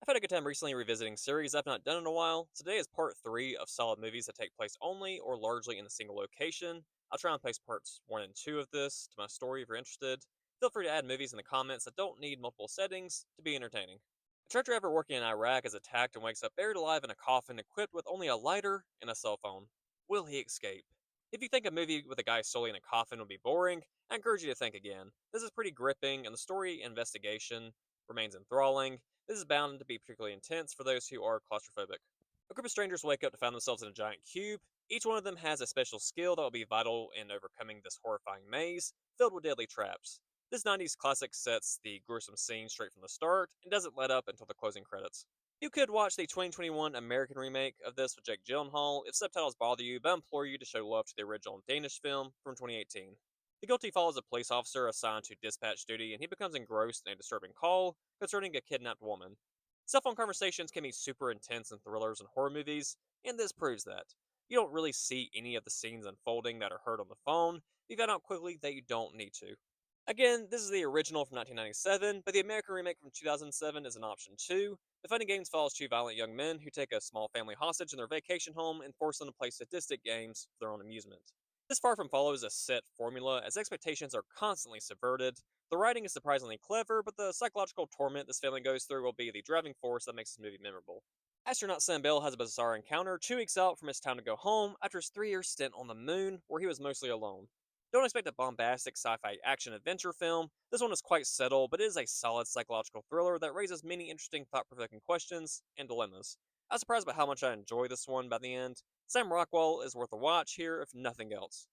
I've had a good time recently revisiting series I've not done in a while. Today is part 3 of solid movies that take place only or largely in a single location. I'll try and place parts 1 and 2 of this to my story if you're interested. Feel free to add movies in the comments that don't need multiple settings to be entertaining. A truck driver working in Iraq is attacked and wakes up buried alive in a coffin equipped with only a lighter and a cell phone. Will he escape? If you think a movie with a guy solely in a coffin would be boring, I encourage you to think again. This is pretty gripping, and the story investigation remains enthralling. This is bound to be particularly intense for those who are claustrophobic. A group of strangers wake up to find themselves in a giant cube. Each one of them has a special skill that will be vital in overcoming this horrifying maze filled with deadly traps. This 90s classic sets the gruesome scene straight from the start and doesn't let up until the closing credits. You could watch the 2021 American remake of this with Jake Gyllenhaal if subtitles bother you, but I implore you to show love to the original Danish film from 2018. The guilty follows a police officer assigned to dispatch duty, and he becomes engrossed in a disturbing call concerning a kidnapped woman. Cell phone conversations can be super intense in thrillers and horror movies, and this proves that. You don't really see any of the scenes unfolding that are heard on the phone. You find out quickly that you don't need to. Again, this is the original from 1997, but the American remake from 2007 is an option too. The Fighting Games follows two violent young men who take a small family hostage in their vacation home and force them to play sadistic games for their own amusement. This far from follows a set formula, as expectations are constantly subverted. The writing is surprisingly clever, but the psychological torment this family goes through will be the driving force that makes this movie memorable. Astronaut Sam Bell has a bizarre encounter 2 weeks out from his time to go home after his 3 year stint on the moon, where he was mostly alone. Don't expect a bombastic sci fi action adventure film. This one is quite subtle, but it is a solid psychological thriller that raises many interesting thought provoking questions and dilemmas. I was surprised by how much I enjoy this one by the end. Sam Rockwell is worth a watch here, if nothing else.